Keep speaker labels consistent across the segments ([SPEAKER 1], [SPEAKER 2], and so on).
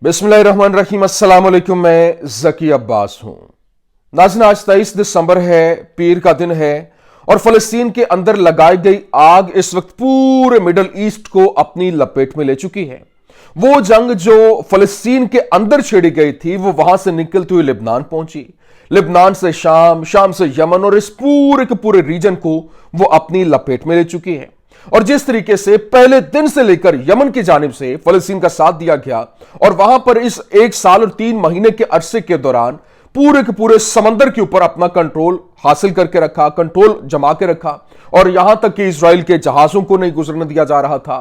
[SPEAKER 1] बिस्मिल्लाहिर्रहमानिर्रहीम, अस्सलाम वालेकुम। मैं ज़की अब्बास हूं। नाज़रीन, आज 23 दिसंबर है, पीर का दिन है और फ़लस्तीन के अंदर लगाई गई आग इस वक्त पूरे मिडल ईस्ट को अपनी लपेट में ले चुकी है। वो जंग जो फ़लस्तीन के अंदर छेड़ी गई थी वो वहां से निकलती हुई लेबनान पहुंची, लेबनान से शाम, शाम से यमन और इस पूरे के पूरे रीजन को वो अपनी लपेट में ले चुकी है। और जिस तरीके से पहले दिन से लेकर यमन की जानिब से फलस्तीन का साथ दिया गया और वहां पर इस 1 साल और 3 महीने के अरसे के दौरान पूरे के पूरे समंदर के ऊपर अपना कंट्रोल हासिल करके रखा, कंट्रोल जमा के रखा और यहां तक कि इजराइल के जहाजों को नहीं गुजरने दिया जा रहा था।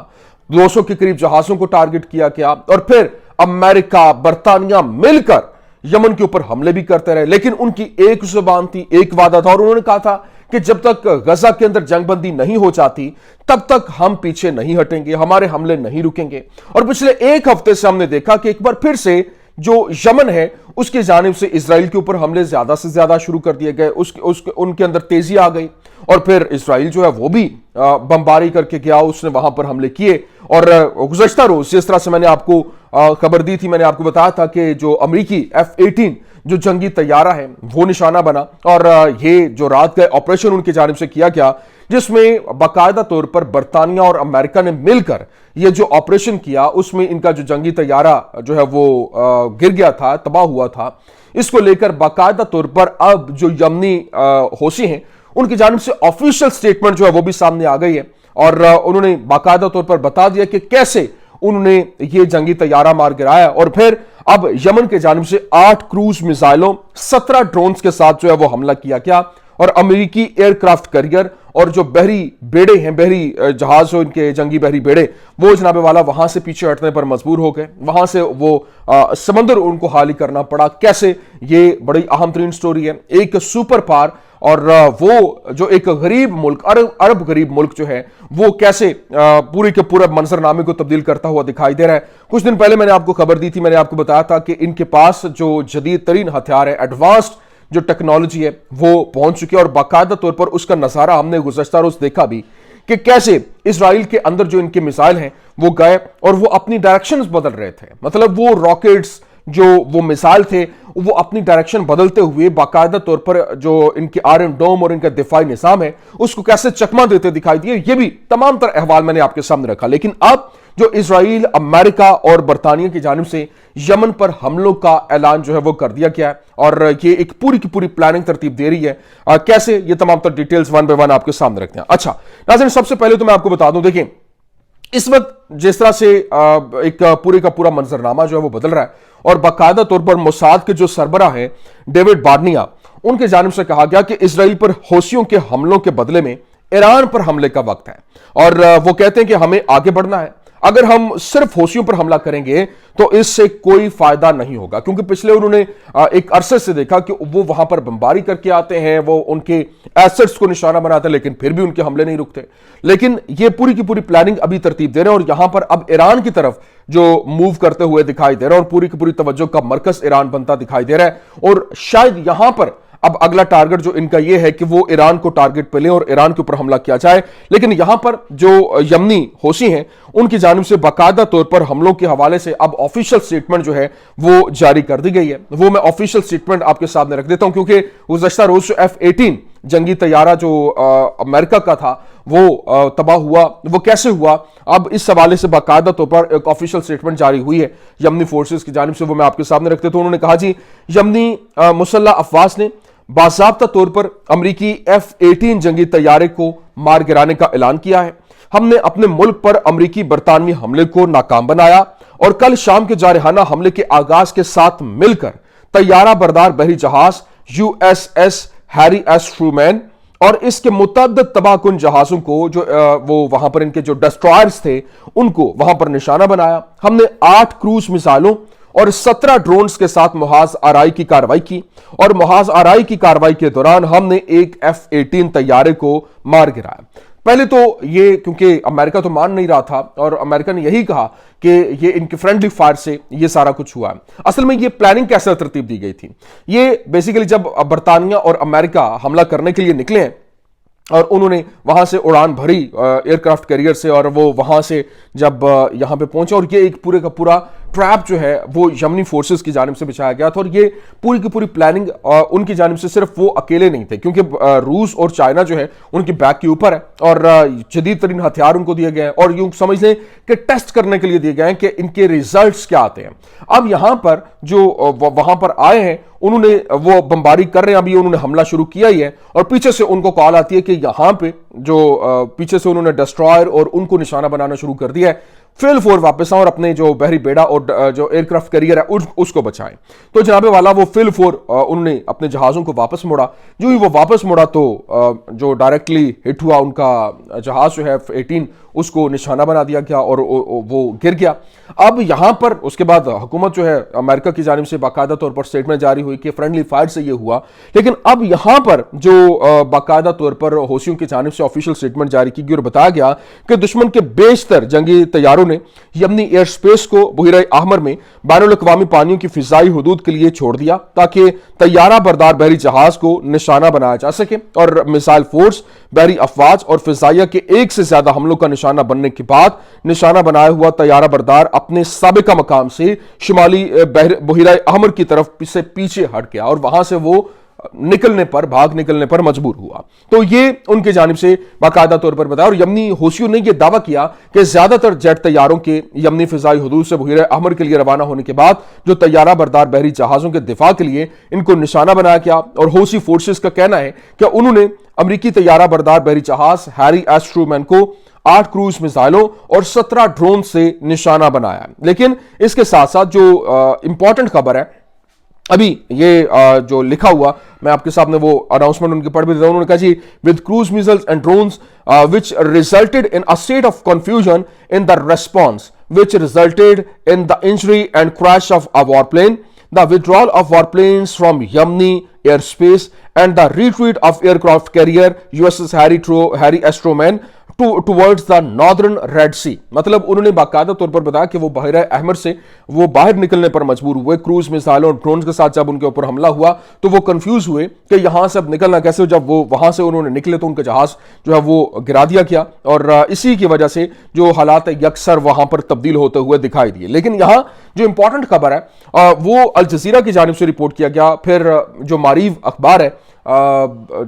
[SPEAKER 1] 200 के करीब जहाजों को टारगेट किया गया और फिर अमेरिका, बरतानिया मिलकर यमन के ऊपर हमले भी करते रहे। लेकिन उनकी एक जुबान थी, एक वादा था और उन्होंने कहा था कि जब तक गजा के अंदर जंगबंदी नहीं हो जाती तब तक हम पीछे नहीं हटेंगे, हमारे हमले नहीं रुकेंगे। और पिछले एक हफ्ते से हमने देखा कि एक बार फिर से जो यमन है उसकी जानिब से इजराइल के ऊपर हमले ज्यादा से ज्यादा शुरू कर दिए गए, उनके अंदर तेजी आ गई और फिर इजराइल जो है वो भी बमबारी करके गया, उसने वहां पर हमले किए। और गुज़श्ता रोज जिस तरह से मैंने आपको खबर दी थी, मैंने आपको बताया था कि जो अमेरिकी F-18 जो जंगी तैयारा है वो निशाना बना और ये जो रात का ऑपरेशन उनकी जानिब से किया गया जिसमें बाकायदा तौर पर बरतानिया और अमेरिका ने मिलकर ये जो ऑपरेशन किया उसमें इनका जो जंगी तैयारा जो है वो गिर गया था, तबाह हुआ था। इसको लेकर बाकायदा तौर पर अब जो यमनी होशी हैं उनकी जानिब से ऑफिशियल स्टेटमेंट जो है वो भी सामने आ गई है और उन्होंने बाकायदा तौर पर बता दिया कि कैसे उन्होंने ये जंगी तैयारा मार गिराया। और फिर अब यमन के जानिब से 8 क्रूज मिसाइलों, 17 ड्रोन्स के साथ जो है वो हमला किया गया और अमेरिकी एयरक्राफ्ट कैरियर और जो बहरी बेड़े हैं, बहरी जहाज जो इनके जंगी बहरी बेड़े, वो जनाबे वाला वहां से पीछे हटने पर मजबूर हो गए। वहां से वो समंदर उनको खाली करना पड़ा। कैसे, ये बड़ी अहम तरीन स्टोरी है। एक सुपर पावर और वो जो एक गरीब मुल्क, अरब गरीब मुल्क जो है वो कैसे पूरी के पूरे मंजरनामे को तब्दील करता हुआ दिखाई दे रहा है। कुछ दिन पहले मैंने आपको खबर दी थी, मैंने आपको बताया था कि इनके पास जो जदीद तरीन हथियार है, एडवांस्ड जो टेक्नोलॉजी है वो पहुंच चुकी है और बाकायदा तौर पर उसका नजारा हमने गुज़श्ता रोज देखा भी कि कैसे इजराइल के अंदर जो इनके मिसाइल हैं वो गए और वो अपनी डायरेक्शंस बदल रहे थे। मतलब वो रॉकेट्स, जो वो मिसाइल थे, वो अपनी डायरेक्शन बदलते हुए बाकायदा तौर पर जो इनके आयरन डोम और इनका दिफाई निज़ाम है उसको कैसे चकमा देते दिखाई दिए। ये भी तमाम तरह अहवाल मैंने आपके सामने रखा। लेकिन अब जो इजराइल, अमेरिका और बरतानिया की जानिब से यमन पर हमलों का ऐलान जो है वो कर दिया गया है और ये एक पूरी की पूरी प्लानिंग तरतीब दे रही है। कैसे, ये तमाम तर डिटेल्स वन बाय वन आपके सामने रखते हैं। अच्छा नाज़रीन, सबसे पहले तो मैं आपको बता दूं, देखिए इस वक्त जिस तरह से एक पूरे का पूरा मंजरनामा जो है वो बदल रहा है और बाकायदा तौर पर मोसाद के जो सरबराह हैं डेविड बार्निया, उनके जानिब से कहा गया कि इजराइल पर हौसियों के हमलों के बदले में ईरान पर हमले का वक्त है और वो कहते हैं कि हमें आगे बढ़ना है। अगर हम सिर्फ हौसियों पर हमला करेंगे तो इससे कोई फायदा नहीं होगा, क्योंकि पिछले उन्होंने एक अरसे से देखा कि वो वहां पर बमबारी करके आते हैं, वो उनके एसेट्स को निशाना बनाते हैं, लेकिन फिर भी उनके हमले नहीं रुकते। लेकिन ये पूरी की पूरी प्लानिंग अभी तरतीब दे रहे हैं और यहां पर अब ईरान की तरफ जो मूव करते हुए दिखाई दे रहा है और पूरी की पूरी तवज्जो का मरकज ईरान बनता दिखाई दे रहा है। और शायद यहां पर अब अगला टारगेट जो इनका यह है कि वो ईरान को टारगेट पे लें और ईरान के ऊपर हमला किया जाए। लेकिन यहां पर जो यमनी होशी हैं उनकी जानिब से बाकायदा तौर पर हमलों के हवाले से अब ऑफिशियल स्टेटमेंट जो है वो जारी कर दी गई है। वो मैं ऑफिशियल स्टेटमेंट आपके सामने रख देता हूं, क्योंकि गुज़श्ता रोज जो F-18 जंगी तैयारा जो अमेरिका का था वो तबाह हुआ, वो कैसे हुआ, अब इस हवाले से बाकायदा तौर पर एक ऑफिशियल स्टेटमेंट जारी हुई है यमनी फोर्सेस की जानिब से, वो मैं आपके सामने रख देता हूं। उन्होंने कहा जी, यमनी मुसल्लह अफवाज ने बाज़ाब्ता तौर पर अमेरिकी F-18 जंगी तैयारे को मार गिराने का ऐलान किया है। हमने अपने मुल्क पर अमेरिकी बरतानवी हमले को नाकाम बनाया और कल शाम के जारहाना हमले के आगाज के साथ मिलकर तैयारा बरदार बहरी जहाज USS हैरी एस ट्रूमैन और इसके मुतअद्दिद तबाहकुन जहाजों को जो वो वहां पर इनके जो डिस्ट्रॉयर्स थे उनको वहां पर निशाना बनाया। हमने 8 क्रूज मिसाइलों और 17 ड्रोन्स के साथ मुहाज आराई की कार्रवाई की और मुहाज आराई की कार्रवाई के दौरान हमने एक F-18 तैयारे को मार गिराया। पहले तो ये, क्योंकि अमेरिका तो मान नहीं रहा था और अमेरिका ने यही कहा कि ये इनके फ्रेंडली फायर से ये सारा कुछ हुआ है। असल में ये प्लानिंग कैसे तरतीब दी गई थी, ये बेसिकली जब बरतानिया और अमेरिका हमला करने के लिए निकले हैं और उन्होंने वहां से उड़ान भरी एयरक्राफ्ट कैरियर से और वो वहां से जब यहां पे पहुंचे और ये एक पूरे का पूरा ٹریپ جو ہے وہ یمنی فورسز کی جانب سے بچھایا گیا تھا، اور یہ پوری کی پوری پلاننگ ان کی جانب سے صرف وہ اکیلے نہیں تھے، کیونکہ روس اور چائنا جو ہے ان کی بیک کے اوپر ہے، اور جدید ترین ہتھیار ان کو دیے گئے ہیں، اور یوں سمجھ لیں کہ ٹیسٹ کرنے کے لیے دیے گئے ہیں کہ ان کے ریزلٹس کیا آتے ہیں۔ اب یہاں پر جو وہاں پر آئے ہیں انہوں نے وہ بمباری کر رہے ہیں، ابھی انہوں نے حملہ شروع کیا ہی ہے، اور پیچھے سے ان کو کال آتی ہے کہ یہاں پہ جو پیچھے سے انہوں نے ڈسٹرائر اور ان کو نشانہ بنانا شروع کر دیا ہے، فیل فور واپس آؤں اور اپنے جو بحری بیڑا اور جو ایئر کرافٹ کیریئر ہے اس کو بچائیں۔ تو جناب والا وہ فیل فور انہوں نے اپنے جہازوں کو واپس موڑا، جو ہی وہ واپس موڑا تو جو ڈائریکٹلی ہٹ ہوا ان کا جہاز جو ہے F-18 اس کو نشانہ بنا دیا گیا اور وہ گر گیا۔ اب یہاں پر اس کے بعد حکومت جو ہے امریکہ کی جانب سے باقاعدہ طور پر سٹیٹمنٹ جاری ہوئی کہ فرینڈلی فائر سے یہ ہوا، لیکن اب یہاں پر جو باقاعدہ طور پر حوثیوں کی جانب سے آفیشیل سٹیٹمنٹ جاری کی گئی اور بتایا گیا کہ دشمن کے بیشتر جنگی طیاروں نے یمنی ایئر سپیس کو بحیرہ احمر میں بین الاقوامی پانیوں کی فضائی حدود کے لیے چھوڑ دیا تاکہ طیارہ بردار بحری جہاز کو نشانہ بنایا جا سکے، اور میزائل فورس، بحری افواج اور فضائیہ کے ایک سے زیادہ حملوں کا نشانہ بننے کے بعد نشانہ بنایا ہوا طیارہ بردار اپنے سابقہ مقام سے شمالی بحیرہ احمر کی طرف سے پیچھے ہٹ گیا، اور وہاں سے وہ بھاگ نکلنے پر مجبور ہوا۔ تو یہ ان کی جانب سے باقاعدہ طور پر بتایا، اور یمنی حوثیوں نے یہ دعویٰ کیا کہ زیادہ تر جیٹ طیاروں کے یمنی فضائی حدود سے بحیرہ احمر کے لیے روانہ ہونے کے بعد جو طیارہ بردار بحری جہازوں کے دفاع کے لیے ان کو نشانہ بنایا گیا، اور حوثی فورسز کا کہنا ہے کہ انہوں نے امریکی طیارہ بردار بحری جہاز ہیری ایس ٹرومین کو 8 کروز میزائلوں اور 17 ڈرون سے نشانہ بنایا۔ لیکن اس کے ساتھ ساتھ جو امپورٹنٹ خبر ہے، ابھی یہ جو لکھا ہوا میں آپ کے سامنے وہ اناؤنسمنٹ ان کے پڑھ بھی دیتا ہوں، انہوں نے کہا جی with cruise missiles and drones which resulted in a state of confusion in the response which resulted in the injury and crash of a warplane, the withdrawal of warplanes from Yemeni airspace and the retreat of aircraft carrier USS Harry S. Truman towards the northern Red Sea۔ مطلب انہوں نے باقاعدہ طور پر بتایا کہ وہ بحیرہ احمر سے وہ باہر نکلنے پر مجبور ہوئے، کروز میزائلوں اور ڈرونز کے ساتھ جب ان کے اوپر حملہ ہوا تو وہ کنفیوز ہوئے کہ یہاں سے اب نکلنا کیسے۔ جب وہ وہاں سے انہوں نے نکلے تو ان کا جہاز جو ہے وہ گرا دیا گیا، اور اسی کی وجہ سے جو حالات یکسر وہاں پر تبدیل ہوتے ہوئے دکھائی دیے۔ لیکن یہاں جو امپورٹنٹ خبر ہے وہ الجزیرہ کی جانب سے رپورٹ کیا گیا، پھر جو معریف اخبار ہے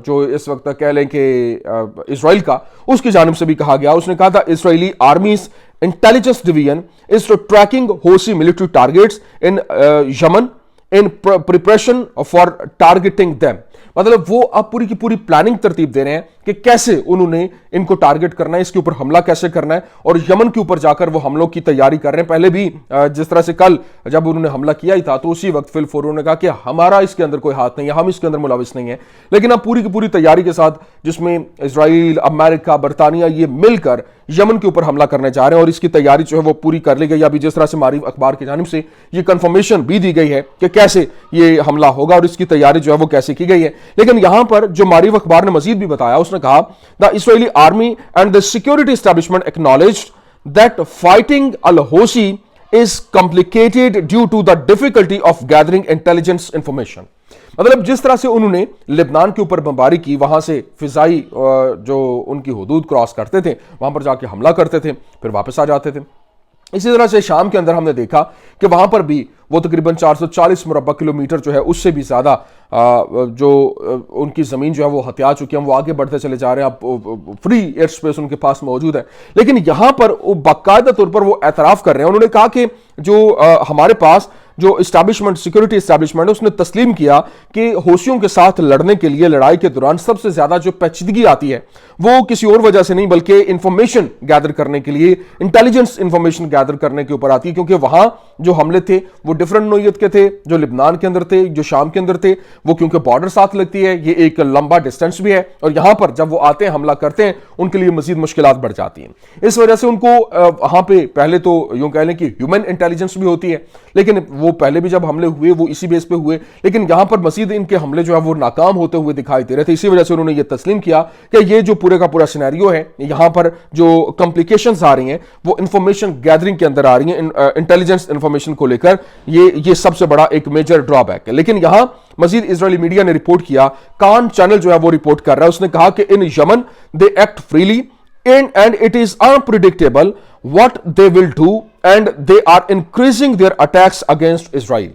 [SPEAKER 1] جو اس وقت کہہ لیں کہ اسرائیل کا، اس کی جانب سے بھی کہا گیا، اس نے کہا تھا Israeli armies intelligence division is tracking Houthi military targets in Yemen in preparation for targeting them۔ مطلب وہ اب پوری کی پوری پلاننگ ترتیب دے رہے ہیں کہ کیسے انہوں نے ان کو ٹارگٹ کرنا ہے، اس کے اوپر حملہ کیسے کرنا ہے، اور یمن کے اوپر جا کر وہ حملوں کی تیاری کر رہے ہیں۔ پہلے بھی جس طرح سے کل جب انہوں نے حملہ کیا ہی تھا تو اسی وقت فل فور انہوں نے کہا کہ ہمارا اس کے اندر کوئی ہاتھ نہیں ہے، ہم اس کے اندر ملوث نہیں ہیں، لیکن اب پوری کی پوری تیاری کے ساتھ جس میں اسرائیل، امریکہ، برطانیہ یہ مل کر یمن کے اوپر حملہ کرنے جا رہے ہیں، اور اس کی تیاری جو ہے وہ پوری کر لی گئی۔ ابھی جس طرح سے معریف اخبار کی جانب سے یہ کنفرمیشن بھی دی گئی ہے کہ کیسے یہ حملہ ہوگا اور اس کی تیاری جو ہے وہ کیسے کی گئی ہے۔ لیکن یہاں پر جو معریف اخبار نے مزید بھی بتایا، اس نے کہا the Israeli army and the security establishment acknowledged that fighting al-Houthi is complicated due to the difficulty of gathering intelligence information۔ مطلب جس طرح سے انہوں نے لبنان کے اوپر بمباری کی، وہاں سے فضائی جو ان کی حدود کراس کرتے تھے وہاں پر جا کے حملہ کرتے تھے، پھر واپس آ جاتے تھے۔ اسی طرح سے شام کے اندر ہم نے دیکھا کہ وہاں پر بھی وہ تقریباً 440 مربع کلومیٹر جو ہے اس سے بھی زیادہ جو ان کی زمین جو ہے وہ ہتھیا چکی ہیں، وہ آگے بڑھتے چلے جا رہے ہیں، اب فری ایئر سپیس ان کے پاس موجود ہے۔ لیکن یہاں پر باقاعدہ طور پر وہ اعتراف کر رہے ہیں، انہوں نے کہا کہ جو ہمارے پاس جو اسٹیبلشمنٹ، سیکورٹی اسٹیبلشمنٹ، اس نے تسلیم کیا کہ حوثیوں کے ساتھ لڑنے کے لیے لڑائی کے دوران سب سے زیادہ جو پیچیدگی آتی ہے وہ کسی اور وجہ سے نہیں بلکہ انفارمیشن گیدر کرنے کے لیے، انٹیلیجنس انفارمیشن گیدر کرنے کے اوپر آتی ہے، کیونکہ وہاں جو حملے تھے وہ ڈیفرنٹ نوعیت کے تھے، جو لبنان کے اندر تھے، جو شام کے اندر تھے، وہ کیونکہ بارڈر ساتھ لگتی ہے، یہ ایک لمبا ڈسٹینس بھی ہے، اور یہاں پر جب وہ آتے ہیں حملہ کرتے ہیں ان کے لیے مزید مشکلات بڑھ جاتی ہیں۔ اس وجہ سے ان کو وہاں پہ پہلے تو یوں کہہ لیں کہ ہیومن انٹیلیجنس بھی ہوتی ہے، لیکن وہ پہلے بھی جب حملے ہوئے وہ اسی بیس پہ ہوئے، لیکن یہاں پر مزید ان کے حملے جو ہے وہ ناکام ہوتے ہوئے دکھائی دے رہے تھے۔ اسی وجہ سے انہوں نے یہ تسلیم کیا کہ یہ جو پورے کا پورا سینیریو ہے، یہاں پر جو کمپلیکیشنز آ رہی ہیں وہ انفارمیشن گیدرنگ کے اندر آ رہی ہیں، انٹیلیجنس انفارمیشن کو لے کر یہ سب سے بڑا ایک میجر ڈرا بیک ہے۔ لیکن یہاں مزید اسرائیلی میڈیا نے رپورٹ کیا، کان چینل جو ہے وہ رپورٹ کر رہا ہے، اس نے کہا کہ in Yemen they act freely and it is unpredictable what they will do and they are increasing their attacks against Israel.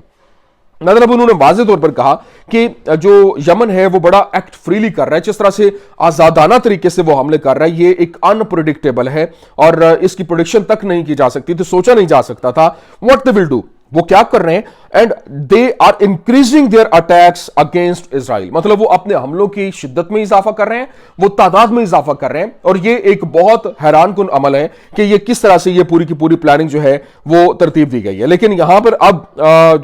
[SPEAKER 1] मतलब उन्होंने वाज़ेह तौर पर कहा कि जो यमन है वो बड़ा एक्ट फ्रीली कर रहा है, जिस तरह से आजादाना तरीके से वो हमले कर रहा है, ये एक अनप्रेडिक्टेबल है और इसकी प्रोडिक्शन तक नहीं की जा सकती थी, सोचा नहीं जा सकता था. व्हाट दे विल डू, वो क्या कर रहे हैं, and they are increasing their attacks against Israel. मतलब वो अपने हमलों की शिद्दत में इजाफा कर रहे हैं, वो तादाद में इजाफा कर रहे हैं. और ये एक बहुत हैरान कुन अमल है कि ये किस तरह से ये पूरी की पूरी प्लानिंग जो है वो तरतीब दी गई है. लेकिन यहां पर अब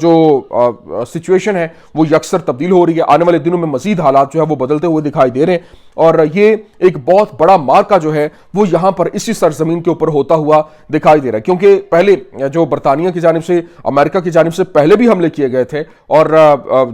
[SPEAKER 1] जो सिचुएशन है वो यकसर तब्दील हो रही है. आने वाले दिनों में मजीद हालात जो है वो बदलते हुए दिखाई दे रहे हैं और ये एक बहुत बड़ा मार्का जो है वो यहां पर इसी सरजमीन के ऊपर होता हुआ दिखाई दे रहा है. क्योंकि पहले जो बरतानिया की जानिब से, अमेरिका की जानिब से पहले भी हमले किए गए थे और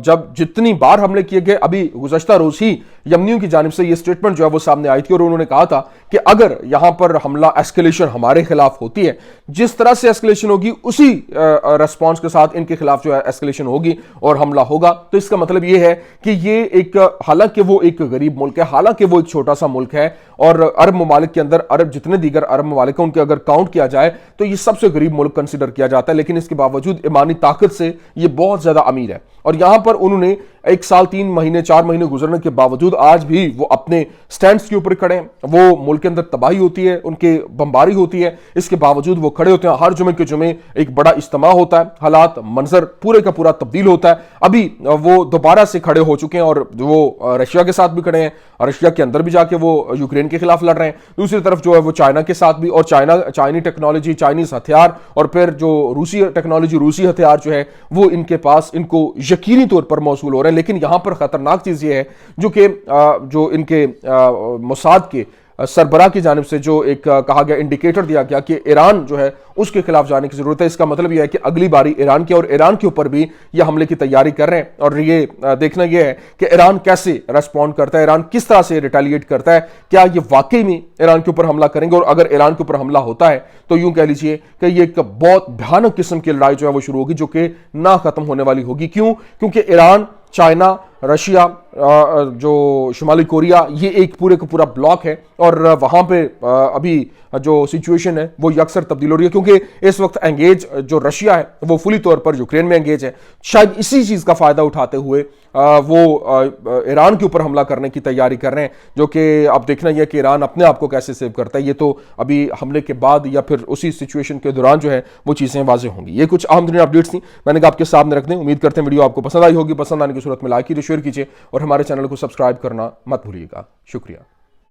[SPEAKER 1] जब जितनी बार हमले किए गए, अभी गुज़श्ता रोज ही यमनियों की जानिब से ये स्टेटमेंट जो है वो सामने आई थी और उन्होंने कहा था कि अगर यहां पर हमला एस्केलेशन हमारे खिलाफ होती है, जिस तरह से एस्केलेशन होगी उसी रेस्पॉन्स के साथ इनके खिलाफ जो है एस्केलेशन होगी और हमला होगा. तो इसका मतलब ये है कि ये एक, हालांकि वो एक गरीब मुल्क है, हालांकि वो एक छोटा सा मुल्क है और अरब ममालिक के अंदर अरब जितने दीगर अरब ममालिक हैं उनके अगर काउंट किया जाए तो ये सबसे गरीब मुल्क कंसिडर किया जाता है. लेकिन इसके बावजूद ईमानी ताकत से ये बहुत ज्यादा अमीर है और यहां पर उन्होंने 1 साल 3 महीने 4 महीने गुजरने के बावजूद आज भी वो अपने स्टैंड्स के ऊपर खड़े हैं. वो मुल्क के अंदर तबाही होती है, उनके बमबारी होती है, इसके बावजूद वो खड़े होते हैं. हर जुमे के जुमे एक बड़ा इज्तिमा होता है, हालात मंजर पूरे का पूरा तब्दील होता है. अभी वो दोबारा से खड़े हो चुके हैं और वो रशिया के साथ भी खड़े हैं, रशिया के अंदर भी जाके वो यूक्रेन के खिलाफ लड़ रहे हैं. दूसरी तरफ जो है वो चाइना के साथ भी, और चाइनी टेक्नोलॉजी, चाइनीज हथियार और फिर जो रूसी टेक्नोलॉजी, रूसी हथियार जो है वो इनके पास, इनको यकीनी तौर पर मौसूल हो रहे हैं. लेकिन यहां पर खतरनाक चीज ये है जो इनके मोसाद के सरबराह की जानिब से जो एक कहा गया, इंडिकेटर दिया गया कि ईरान जो है उसके खिलाफ जाने की जरूरत है. इसका मतलब यह है कि अगली बारी ईरान की, और ईरान के ऊपर भी यह हमले की तैयारी कर रहे हैं. और ये देखना यह है कि ईरान कैसे रेस्पॉन्ड करता है, ईरान किस तरह से रिटेलिएट करता है. क्या ये वाकई में ईरान के ऊपर हमला करेंगे? और अगर ईरान के ऊपर हमला होता है तो यूं कह लीजिए कि ये एक बहुत भयानक किस्म की लड़ाई जो है वो शुरू होगी, जो कि ना खत्म होने वाली होगी. क्यों? क्योंकि ईरान, चाइना, रशिया, जो शुमाली कोरिया, ये एक पूरे का पूरा ब्लॉक है और वहां पे अभी जो सिचुएशन है वो अक्सर तब्दील हो रही है. क्योंकि इस वक्त एंगेज जो रशिया है वो फुली तौर पर यूक्रेन में एंगेज है. शायद इसी चीज का फायदा उठाते हुए वो ईरान के ऊपर हमला करने की तैयारी कर रहे हैं, जो कि अब देखना यह कि ईरान अपने आप को कैसे सेव करता है. ये तो अभी हमले के बाद या फिर उसी सिचुएशन के दौरान जो है वो चीजें वाज़ेह होंगी. ये कुछ अहम तरीन अपडेट्स थी, मैंने कहा आपके सामने रख दें. उम्मीद करते हैं वीडियो आपको पसंद आई होगी. पसंद आने की सूरत में लाइक कीजिए, शेयर कीजिए और हमारे चैनल को सब्सक्राइब करना मत भूलिएगा. शुक्रिया.